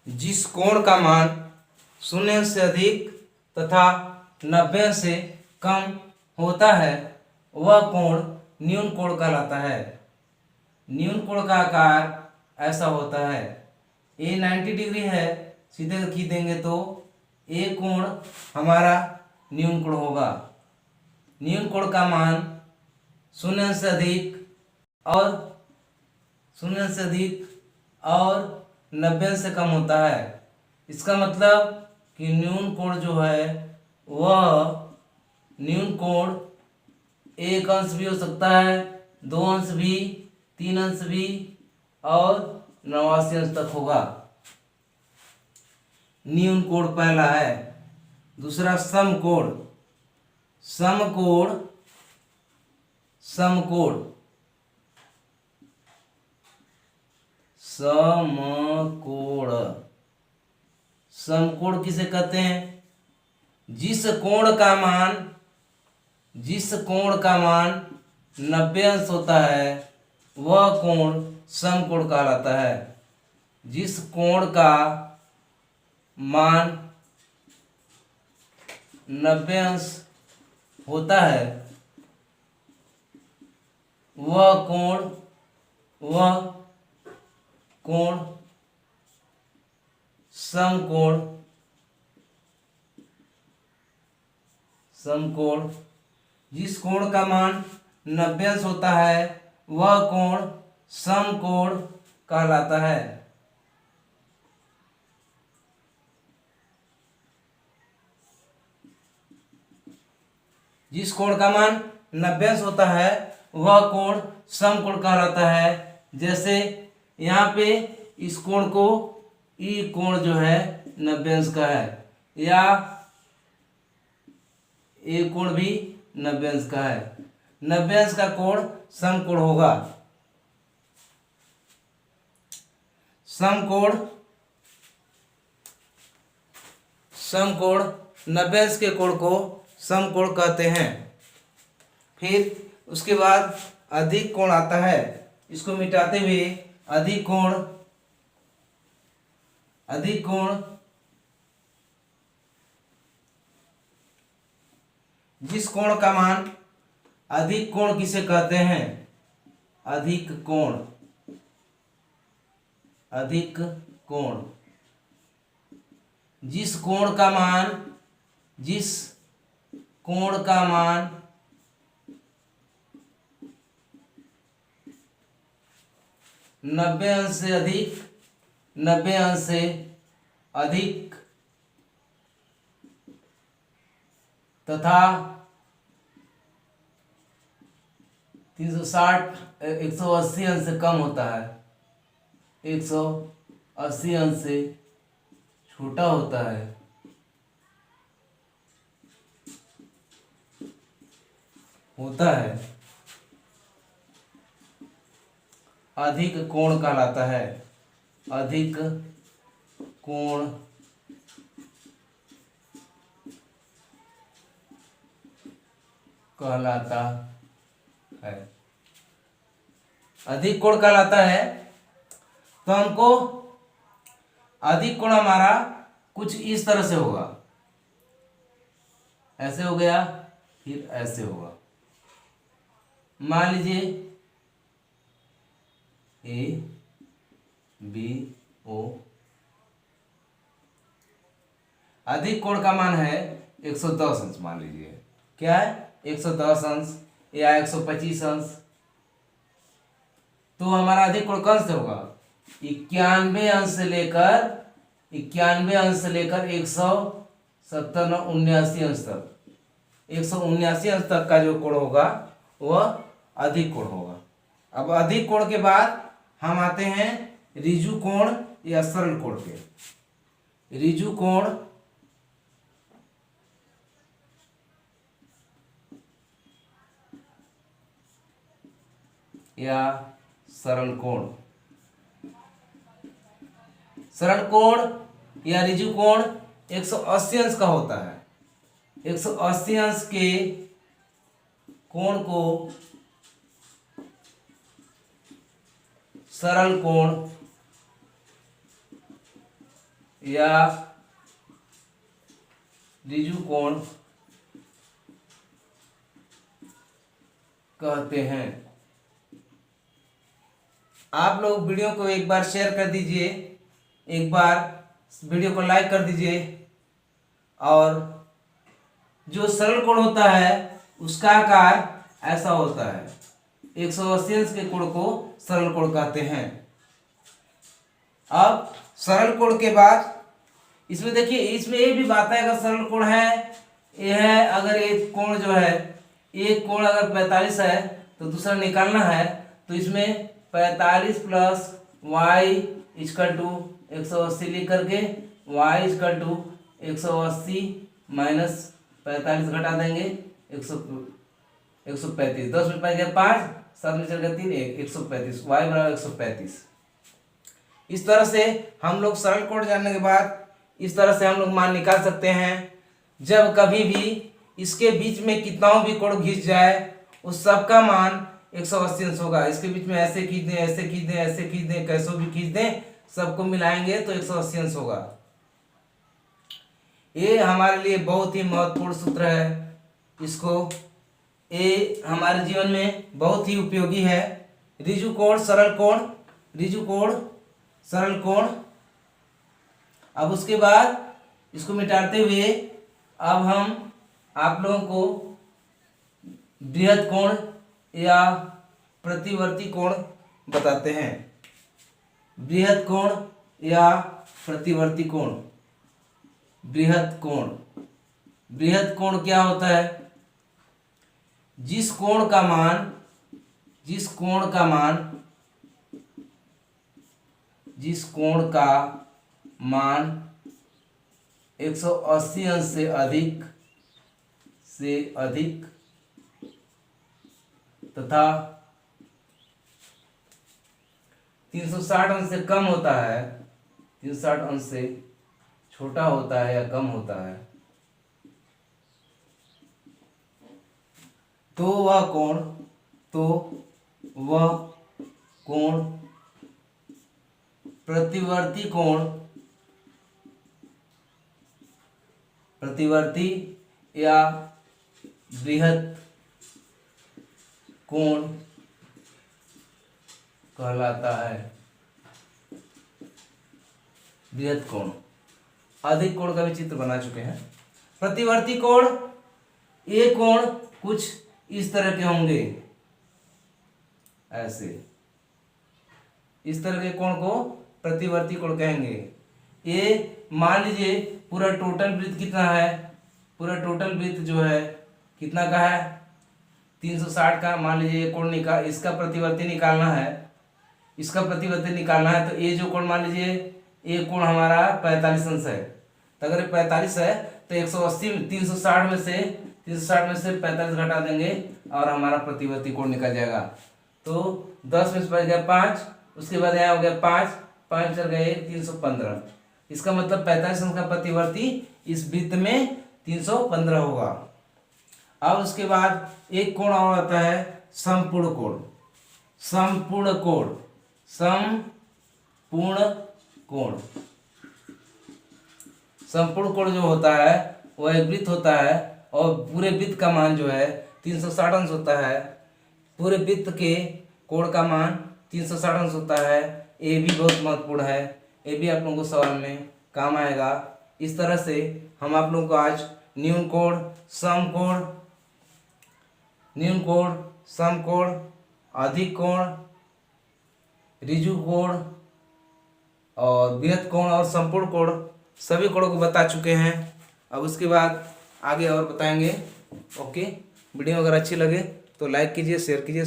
जिस कोण का मान 0 से अधिक तथा 90 से कम होता है वह कोण न्यून कोण कहलाता है। न्यून कोण का आकार ऐसा होता है, ए 90 डिग्री है, सीधे खींच देंगे तो ए कोण हमारा न्यून कोण होगा। न्यून कोण का मान 0 से अधिक और 90 से कम होता है। इसका मतलब कि न्यून कोण जो है वह न्यून कोण 1 अंश भी हो सकता है, 2 अंश भी, 3 अंश भी और 89 अंश तक होगा। न्यून कोण पहला है। दूसरा समकोण। समकोण समकोण समकोण समकोण किसे कहते हैं? जिस कोण का मान 90 अंश होता है वह कोण समकोण कहलाता है। जिस कोण का मान 90 अंश होता है वह कोण समकोण। जिस कोण का मान 90 अंश होता है वह कोण समकोण कहलाता है। जिस कोण का मान 90 अंश होता है वह कोण समकोण कहलाता है। जैसे यहाँ पे इस कोण को ई कोण जो है 90 अंश का है, या ये कोण भी 90 अंश का है। 90 अंश का कोण समकोण होगा। समकोण 90 अंश के कोण को समकोण कहते हैं। फिर उसके बाद अधिक कोण आता है। इसको मिटाते हुए अधिक कोण जिस कोण का मान अधिक कोण किसे कहते हैं? अधिक कोण जिस कोण का मान 90 अंश से अधिक तथा 180 अंश से कम होता है, 180 अंश से छोटा होता है, अधिक कोण कहलाता है। अधिक कोण कहलाता है। अधिक कोण कहलाता है। तो हमको अधिक कोण हमारा कुछ इस तरह से होगा, ऐसे हो गया, फिर ऐसे होगा। मान लीजिए ए बी ओ। अधिक कोण का मान है 110 अंश, मान लीजिए क्या है 110 अंश या 125 अंश। तो हमारा अधिक कोण कौन से होगा? 91 अंश से लेकर 170 79 अंश तक, 179 अंश तक का जो कोण होगा वह अधिक कोण होगा। अब अधिक कोण के बाद हम आते हैं ऋजु कोण या सरल कोण पे। ऋजु कोण या सरल कोण। सरल कोण या ऋजु कोण 180 अंश का होता है। 180 अंश के कोण को सरल कोण या ऋजु कोण कहते हैं। आप लोग वीडियो को एक बार शेयर कर दीजिए, एक बार वीडियो को लाइक कर दीजिए। और जो सरल कोण होता है उसका आकार ऐसा होता है। 180 अंश के कोण को सरल कोण कहते हैं। अब सरल कोण के बाद इसमें देखिए, इसमें ये भी बात है, अगर सरल कोण है ये है, अगर एक कोण जो है, एक कोण अगर 45 है तो दूसरा निकालना है, तो इसमें 45 प्लस वाई इक्वल टू 180 लिख करके वाई इक्वल टू 180 माइनस 45 घटा देंगे 135। 10 में 5 गया 5, 7 में चल गया 3, 135। वाई बराबर 135। इस तरह से हम लोग सरल कोण जानने के बाद इस तरह से हम लोग मान निकाल सकते हैं। जब कभी भी इसके बीच में कितनाओं भी कोण घिस जाए उस सब का मान 180 अंश होगा। इसके बीच में ऐसे खींच दें, ऐसे खींच दें, ऐसे खींच दें, कैसे भी खींच दें, सबको मिलाएंगे तो 180 अंश होगा। ये हमारे लिए बहुत ही महत्वपूर्ण सूत्र है। इसको ये हमारे जीवन में बहुत ही उपयोगी है। ऋजु कोण, सरल कोण, ऋजु कोण, सरल कोण। अब उसके बाद इसको मिटाते हुए अब हम आप लोगों को बृहद कोण या प्रतिवर्ती कोण बताते हैं। बृहद कोण या प्रतिवर्ती कोण। बृहद कोण, बृहद कोण क्या होता है? जिस कोण का मान 180 अंश से अधिक तथा 360 अंश से कम होता है, 360 अंश से छोटा होता है या कम होता है, तो वह कोण प्रतिवर्ती या बृहद कोण कहलाता है। बृहद कोण। अधिक कोण का भी चित्र बना चुके हैं। प्रतिवर्ती कोण, ये कोण कुछ इस तरह के होंगे, ऐसे इस तरह के कोण को प्रतिवर्ती कोण कहेंगे। ये मान लीजिए पूरा टोटल वृत्त कितना है, पूरा टोटल वृत्त जो है कितना का है 360 का। मान लीजिए ये कोण इसका प्रतिवर्ती निकालना है, इसका प्रतिवर्ती निकालना है, तो ये जो कोण मान लीजिए ये कोण हमारा 45 अंश है। तो अगर 45 है तो 180 360 में से 45 घटा देंगे और हमारा प्रतिवर्ती कोण निकल जाएगा। तो 10 में से बच गया 5, उसके बाद यहाँ हो गया 5 चल गए 315। इसका मतलब 45 अंश का प्रतिवर्ती इस वृत्त में 315 होगा। अब उसके बाद एक कोण और आता है समपूर्ण कोण। समपूर्ण कोण, समपूर्ण कोण। संपूर्ण कोण जो होता है वह एक वृत्त होता है और पूरे वृत्त का मान जो है 360 अंश होता है। पूरे वृत्त के कोण का मान 360 अंश होता है। ये भी बहुत महत्वपूर्ण है, ये भी आप लोगों को सवाल में काम आएगा। इस तरह से हम आप लोगों को आज न्यून कोण, समकोण, अधिक कोण, ऋजु कोण और बृहद कोण और संपूर्ण कोण सभी कोणों को बता चुके हैं। अब उसके बाद आगे और बताएंगे। ओके, वीडियो अगर अच्छी लगे तो लाइक कीजिए, शेयर कीजिए,